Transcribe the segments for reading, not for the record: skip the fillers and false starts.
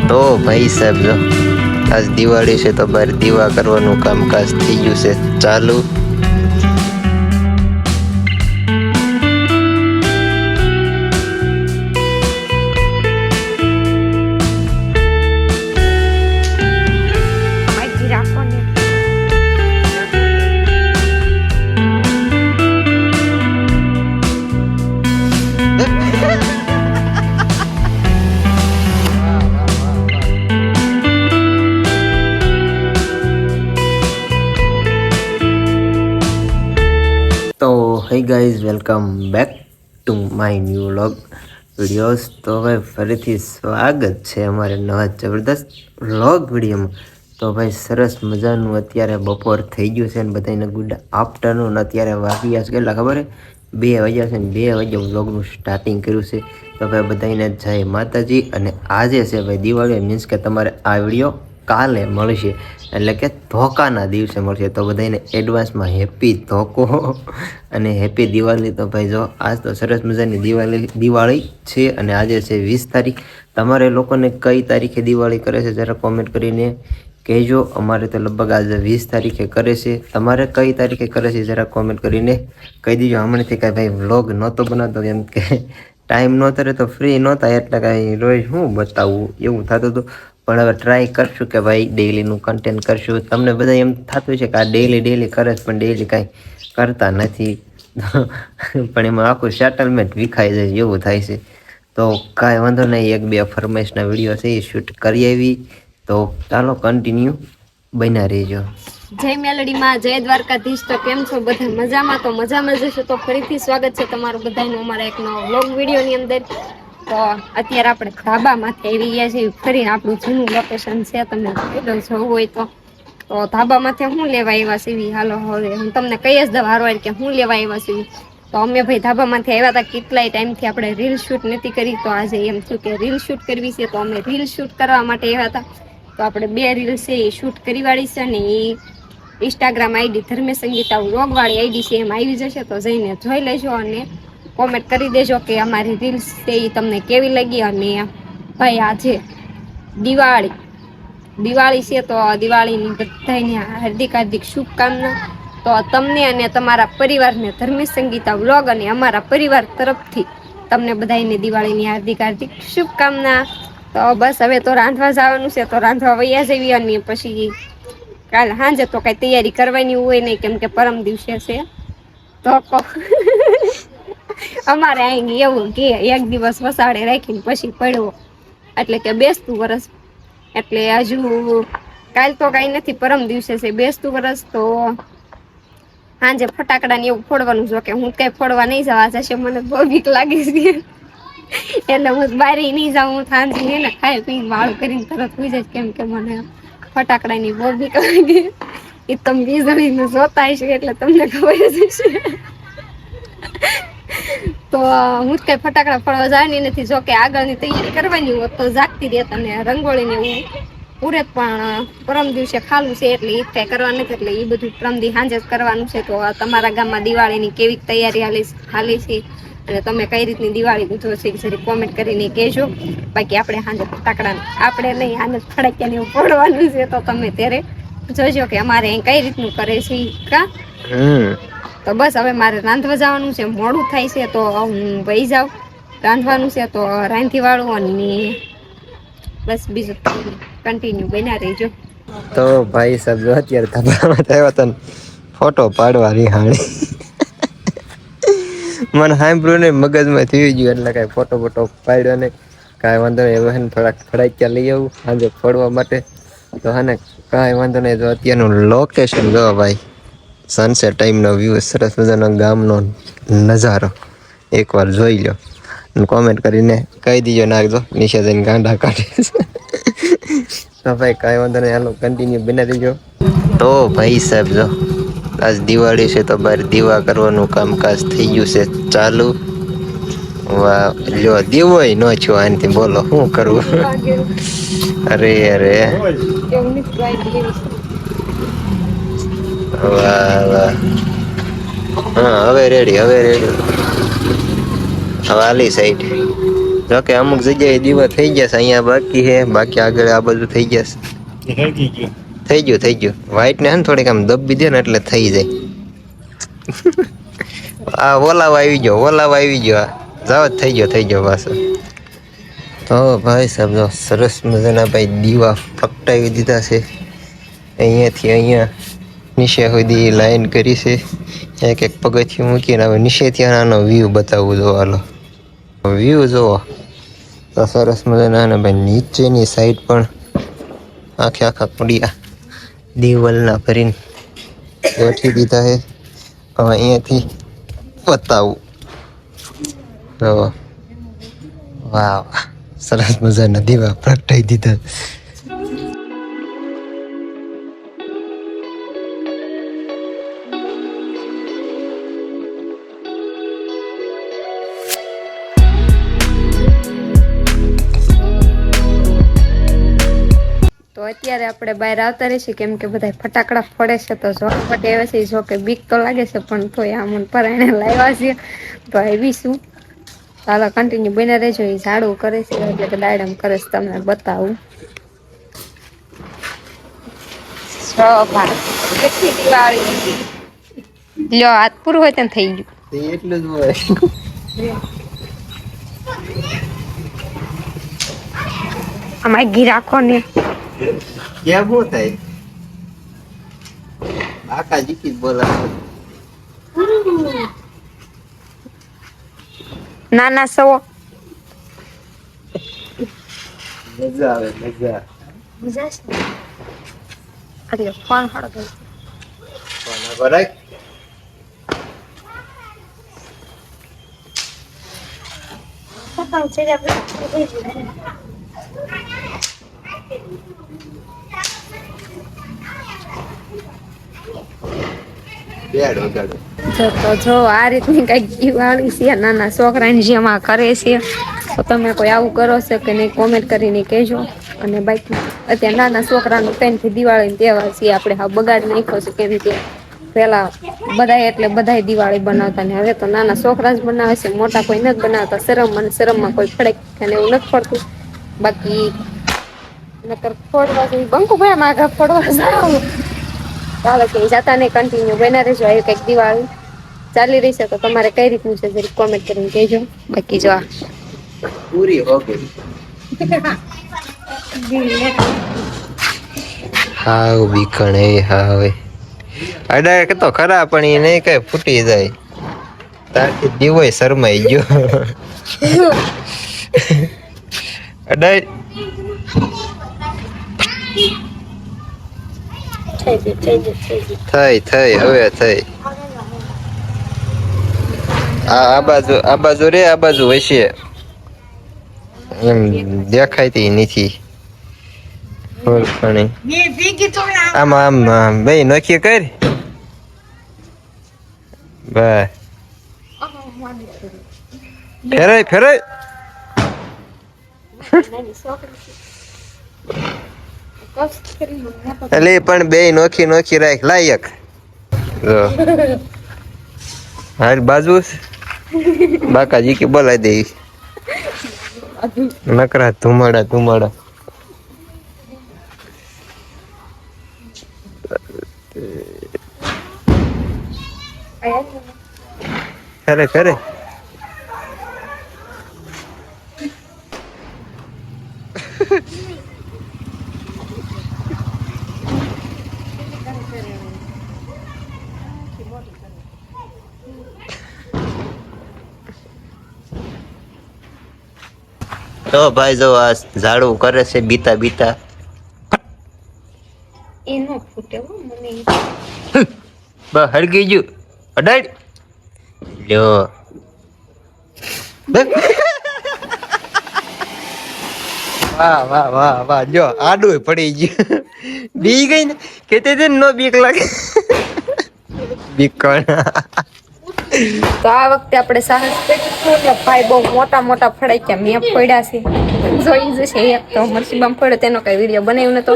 તો ભાઈ સાહેબ જો આજ દિવાળી છે તો બહાર દીવા કરવાનું કામકાજ થઈ ગયું છે ચાલુ. તો hey guys welcome back to my new vlog videos. તો હવે ફરીથી સ્વાગત છે અમારે નવા જબરદસ્ત વ્લોગ વિડીયોમાં. તો ભાઈ સરસ મજાનું અત્યારે બપોર થઈ ગયું છે ને બધાને ગુડ આફ્ટરનૂન. અત્યારે વાગ્યા છે કેટલા ખબર છે 2 વાગ્યા છે ને 2 વાગ્યા વ્લોગનું સ્ટાર્ટિંગ કર્યું છે. તો ભાઈ બધાને જય માતાજી. અને આજે છે ભાઈ દિવાળી, મીન્સ કે તમારે આ વિડીયો કાલે મળશે એટલે કે ધોકાના દિવસે મળશે. તો બધાને એડવાન્સમાં હેપી ધોકો અને હેપી દિવાળી. તો ભાઈ જો આજ તો સરસ મજાની દિવાળી છે અને આજે છે 20 તારીખ. તમારે લોકોને કઈ તારીખે દિવાળી કરે છે જરા કોમેન્ટ કરીને કહેજો. અમારે તો લગભગ આજે 20 તારીખે કરે છે. તમારે કઈ તારીખે કરે છે જરા કોમેન્ટ કરીને કહી દીજો. હમણાંથી કાંઈ ભાઈ વ્લોગ નહોતો બનાવતો કેમ કે ટાઈમ નહોતો રહેતો, ફ્રી નહોતા એટલે કાંઈ રોજ હું બતાવવું એવું થતું હતું. પણ હવે ટ્રાય કરશું કે ભાઈ ડેઈલીનું કન્ટેન્ટ કરશું. તમને બધા એમ થતું છે કે આ ડેઈલી કરે છે પણ ડેઈલી કાંઈ કરતા નથી પણ એમાં આખું સેટલમેન્ટ વિખાઈ જાય એવું થાય છે. તો કાંઈ વાંધો નહીં, 1-2 ફરમાઈશના વિડીયો છે એ શૂટ કરી આવી. તો ચાલો કન્ટિન્યુ બન્યા રહેજો. જય મેલડીમાં, જય દ્વારકાધીશ. તો કેમ છો બધા? મજામાં? તો મજામાં જશો. તો ફરીથી સ્વાગત છે તમારું બધાનું અમારા એક નવા વ્લોગ વિડીયોની અંદર. તો અત્યારે આપણે ધાબામાંથી આવી ગયા છીએ. ફરીને આપણું જૂનું લોકેશન છે, તમને જવું હોય તો ધાબામાંથી હું લેવા આવ્યા છીએ. હાલો હવે હું તમને કહી જ દઉં હારવાર કે હું લેવા આવ્યા છીએ. તો અમે ભાઈ ધાબામાંથી આવ્યા હતા. કેટલાય ટાઈમથી આપણે રીલ શૂટ નથી કરી, તો આજે એમ થયું કે રીલ શૂટ કરવી છે. તો અમે રીલ શૂટ કરવા માટે આવ્યા હતા. તો આપણે 2 રીલ છે એ શૂટ કરી વાળી છે ને એ Instagram ID Dharmesh Sangeeta vlog વાળી આઈડી છે એમ આવી જશે. તો જઈને જોઈ લેજો અને કોમેન્ટ કરી દેજો કે અમારી રીલ્સ છે એ તમને કેવી લાગી. અને ભાઈ આજે દિવાળી છે તો દિવાળીની બધાને હાર્દિક શુભકામના. તો તમને અને તમારા પરિવારને ધર્મેશ સંગીતા વ્લોગ અને અમારા પરિવાર તરફથી તમને બધાને દિવાળીની હાર્દિક શુભકામના. તો બસ હવે તો રાંધવા જવાનું છે, તો રાંધવા વૈયા જઈએ. અને પછી કાલ સાંજે તો કાંઈ તૈયારી કરવાની હોય નહીં કેમ કે પરમ દિવસે છે ધોકો. અમારે અહીં એવું કે 1 દિવસ વસાડે રાખીને પછી પડવો એટલે કે બેસતું વરસ. એટલે હજુ કાલ તો કાંઈ નથી, પરમ દિવસે છે બેસતું વરસ. તો સાંજે ફટાકડા ને એવું ફોડવાનું. જો કે હું કઈ ફોડવા નહીં જવા જશે, મને બહુ બીક લાગે છે એટલે હું બારી નહીં જાઉં. હું સાંજે ને ખાઈ પીને વાળું કરીને તરત સુઈ જાય કેમ કે મને ફટાકડાની બહુ બીક લાગે. એ તમે વીજળીને જોતા હશે એટલે તમને ખબર જ હશે. તો હું જ કઈ ફટાકડા ફોડવા જવાની નથી. જો કે આગળની તૈયારી કરવાની હોત તો જાગતી રહેત અને રંગોળીને એવું પૂરે, પણ પરમ દિવસે ખાલું છે એટલે એ કાંઈ કરવા નથી. એટલે એ બધું પરમદી સાંજે જ કરવાનું છે. તો તમારા ગામમાં દિવાળીની કેવી તૈયારી હાલી છે અને તમે કઈ રીતની દિવાળી ઉજવો છે જરી કોમેન્ટ કરીને કહેજો. બાકી આપણે સાંજે ફટાકડા આપણે નહીં, સાંજે ફટાકિયાને એવું ફોડવાનું છે. તો તમે ત્યારે જોજો કે અમારે અહીં કઈ રીતનું કરે છે કા. તો બસ હવે મારે રાંધવા જવાનું છે, મોડું થાય છે તો હું વહી જાઉં. રાંધવાનું છે તો રાંધી વાળું અને બસ બીજું કન્ટિન્યુ બન્યા રહેજો. તો ભાઈ સાહેબ જો અત્યારે ધાબામાં આવ્યા હતા ફોટો પાડવા રિહાણી મને સાંભળ્યું ને મગજમાં થઈ ગયું એટલે કાંઈ ફોટો પાડ્યો ને કાંઈ વાંધો નહીં. હવે થોડાક ફડાક્યા લઈ આવું સાંજે ફોડવા માટે. તો હા ને કાંઈ વાંધો નહીં. તો અત્યારનું લોકેશન જો ભાઈ, સનસેટ ટાઈમનો વ્યૂ, સરસ મજાનો ગામનો નજારો એકવાર જોઈ લો અને કોમેન્ટ કરીને કહી દીજો નાખજો નીચે જઈને ગાંડા કાઢે. તો ભાઈ કાંઈ વાંધો નહીં, હાલો કન્ટિન્યુ બના દેજો. તો ભાઈ સાહેબ જો આજ દિવાળી છે તો બહાર દીવા કરવાનું કામકાજ થઈ ગયું છે ચાલુ. વાહ લ્યો દીવોય ન છો આનથી, બોલો શું કરવું. અરે વાહ વાહ. હા હવે રેડી હવે આલી સાઈડ જોકે અમુક જગ્યાએ દીવા થઈ ગયા છે, અહીંયા બાકી છે, બાકી આગળ આ બધું થઈ ગયા છે. થઈ ગયું વ્હાઈટ ને થોડીક આમ દબી દે ને એટલે થઈ જાય. આ ઓલાવ આવી ગયો જાવ થઈ ગયો પાછો. તો ભાઈ સાહેબ જો સરસ મજાના ભાઈ દીવા પ્રગટાવી દીધા છે. અહીંયાથી અહીંયા નીચે સુધી લાઈન કરી છે. એક એક પગથિયું મૂકીને હવે નીચેથી આનો વ્યૂ બતાવવું જો. હાલો વ્યૂ જુઓ તો સરસ મજાના. ભાઈ નીચેની સાઈડ પણ આખા કુડિયા દીવલના ભરીને ગોઠવી દીધા છે. હવે અહીંયાથી બતાવું વાહ સરસ મજાના દીવા પ્રગટાઈ દીધા. તો અત્યારે આપણે બહાર આવતા રહીશું, કેમ કે બધા ફટાકડા ફોડે છે તો ઝોપટ આવે છે. જો કે બીક તો લાગે છે પણ તોય આમ પરાણે લાવ્યા છે તો આવીશું. ચાલો કન્ટિન્યુ બને રહેજો. એ ઝાડું કરે છે એટલે કે દાડમ કરે છે, તમને બતાવું. કેટલી દિવાળી લ્યો હાથ પૂરું હોય તેમ થઈ ગયું. એટલું જ હોય. આમાં ઘી રાખો ને કેમ શું થાય? આકા જીકી બોલા નાના સવો મજા આવે મજા. મજા છે. એટલે ફોન હળો ગયો. ફોન બરાક જો આ રીતની કઈક દિવાળી છે નાના છોકરાની જેમાં કરે છે. તો તમે કોઈ આવું કરો છો કે નહીં કોમેન્ટ કરીને કહેજો. અને બાકી અત્યારે નાના છોકરાનું પેનથી દિવાળી તહેવાર છે આપણે હા બગાડ નાખ્યો છે. કેમ કે પેલા બધા એટલે બધા દિવાળી બનાવતા ને હવે તો નાના છોકરા જ બનાવે છે, મોટા કોઈ નથી બનાવતા. શરમમાં કોઈ ફડે અને એવું નથી પડતું. બાકી નકર ફોડવા જોઈએ બંકુભાઈ માં આગળ ફોડવા જાવ. ચાલો કે જતા ને કન્ટિન્યુ બના રહેજો. આવી કંઈક દિવાળી ચાલી રહી છે તો તમારે કઈ રીતનું છે જરી કોમેન્ટ કરીને કહેજો. બાકી જો પૂરી હો ગઈ. હાવ બીકણે હાવે અડાય કે તો ખરા પણ એ નહીં કઈ ફૂટી જાય. તારથી દીવોય શરમાઈ ગયો. અડાય થઈ હવે થઈ. આ બાજુ રે આ બાજુ હશે એમ દેખાયતી નથી. આમાં આમ ભાઈ નોખી કર બસ ફેરાય એટલે પણ બે નોખી રાખ લાયક. હાલ બાજુ બાકાજી કે બોલાવી દે નકરા ધુમાડા. ફેરે તો ભાઈ જો આ ઝાડુ કરે છે બીતા એનો ફૂટે મને બસ હળગી ગયું. અડાડ લ્યો વાહ જો આડું પડી ગયું. બી ગઈ ને કેતે તે નો બીક લાગે. બીકણ તો આ વખતે આપણે સાહસ કર્યું ને ભાઈ બહુ મોટા ફડાક્યા મેં ફોડ્યા છે. જોઈ જશે એક તો મરસીબામ ફોડ્યો તેનો કઈ વિડીયો બનાવ્યો નતો.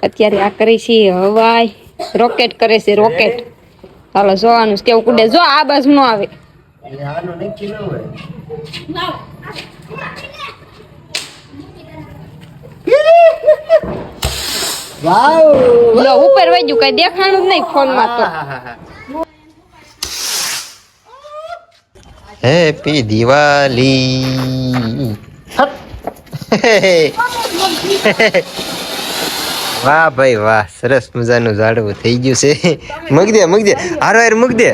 અત્યારે આ કરે છે હવાઈ રોકેટ કરે છે રોકેટ. ચાલો જોવાનું કેવું કુડે. જો આ બાજુ નો આવે વાવ લો ઉપર વઈ ગયું, કઈ દેખાણું જ નહીં ફોન માં તો. હેપી દિવાળી. વાહ ભાઈ વાહ, સરસ મજાનું ઝાડવું થઈ ગયું છે. મૂક દે હારો હાર મૂક દે.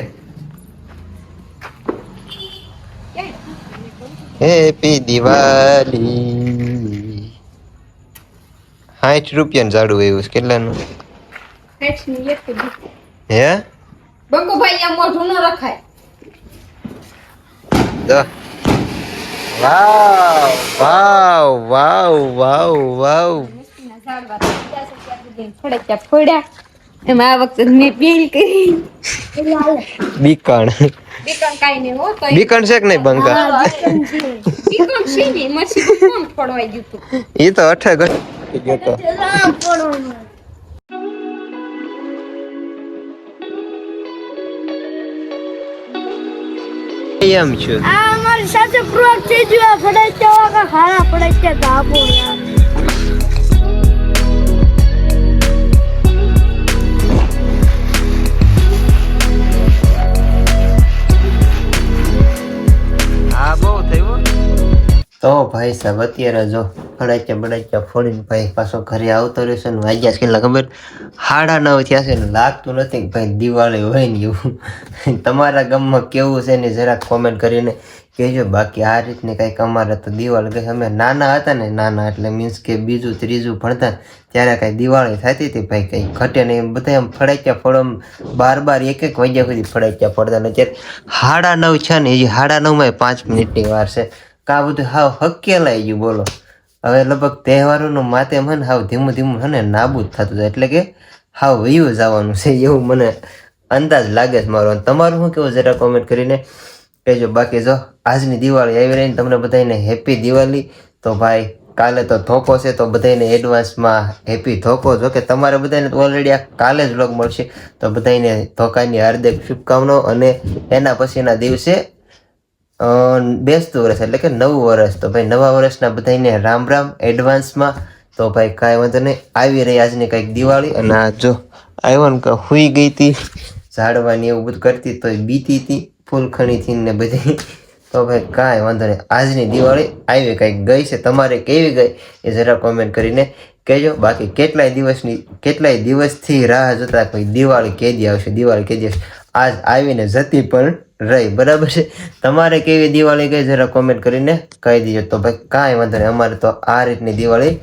હેપી દિવાળી. 60 રૂપિયાનું ઝાડવું આવ્યું છે. કેટલાનું હે? બંકુભાઈ આ મોઢું ન રખાય. તો વાવ વાવ વાવ વાવ વાવ. ફોડ્યા એમાં આ વખતે મેં પીલ કરી. બીકણ બીકણ કાઈ નહીં હો તો બીકણ છે કે નહીં બંકા? બીકણ છે ને મરસી કોણ ફોડવાઈ ગયું તું. એ તો અઠે ગયો તો. એમ છું આ અમારી સાથે પ્રોક થઈ ગયો ફડાચ્યા વાળા ખારા ફડાચ્યા ધાબો યાર આ બહુ થયું. તો ભાઈ સાહેબ અત્યારે જો ફડાચ્યા ફોડીને ભાઈ પાછો ઘરે આવતો રહેશે ને વાગ્યા છે કેટલા ખબર? 9:30 થયા છે ને લાગતું નથી કે ભાઈ દિવાળી હોય ને એવું. તમારા ગામમાં કેવું છે ને જરાક કોમેન્ટ કરીને કહેજો. બાકી આ રીતની કંઈક અમારે તો દિવાળી ગઈ અમે નાના હતા ને, નાના એટલે મીન્સ કે બીજું ત્રીજું ભણતા ત્યારે કાંઈ દિવાળી થતી હતી ભાઈ, કંઈ ઘટે નહીં. બધા એમ ફડાચ્યા ફોડો 12 એક વાગ્યા સુધી ફડાચ્યા ફોડતા ને અત્યારે 9:30 છે ને હજી 9:30 5 મિનિટની વાર છે. કા બધું હાવ હકેલાઈ ગયું બોલો. હવે લગભગ તહેવારોનું માધ્યમ હે ને હાવ ધીમું હે ને નાબૂદ થતું જાય, એટલે કે હાવ વયું જવાનું છે એવું મને અંદાજ લાગે છે મારો. તમારું શું કેવું જરા કોમેન્ટ કરીને કહેજો. બાકી જો આજની દિવાળી આવી રહીને તમને બધાને હેપી દિવાળી. તો ભાઈ કાલે તો ધોકો છે તો બધાને એડવાન્સમાં હેપી ધોકો. જો કે તમારે બધાને તો ઓલરેડી આ કાલે જ વ્લોગ મળશે, તો બધાને ધોકાની હાર્દિક શુભકામનાઓ. અને એના પછીના દિવસે બેસતું વર્ષ એટલે કે નવું વર્ષ. તો ભાઈ નવા વર્ષના બધાને રામ રામ એડવાન્સમાં. તો ભાઈ કાંઈ વાંધો નહીં, આવી રહી આજની કંઈક દિવાળી. અને આ જો આવ્યો ને કે હુઈ ગઈ હતી ઝાડવાની એવું બધું કરતી તો બીતી હતી ફૂલખણીથી ને બધી. તો ભાઈ કાંઈ વાંધો નહીં, આજની દિવાળી આવી કંઈક ગઈ છે. તમારે કેવી ગઈ એ જરા કોમેન્ટ કરીને કહેજો. બાકી કેટલાય દિવસથી રાહ જોતા કોઈ દિવાળી કેદી આવશે, દિવાળી કેદી આવશે. આજ આવીને જતી પણ રહી, બરાબર છે. તમારે કેવી દિવાળી ગઈ જરા કોમેન્ટ કરીને કહી દીજો. તો ભાઈ કાંઈ વાંધો નહીં, અમારે તો આ રીતની દિવાળી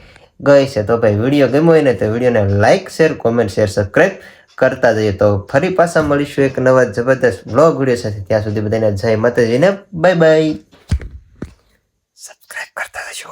ગઈ છે. તો ભાઈ વિડીયો ગમ્યો હોય ને તો વિડીયોને like share comment share subscribe કરતા જઈએ. તો ફરી પાછા મળીશું એક નવા જબરદસ્ત બ્લોગ વિડીયો સાથે. ત્યાં સુધી બધાને જય માતાજીને બાય બાય. સબસ્ક્રાઈબ કરતા જજો.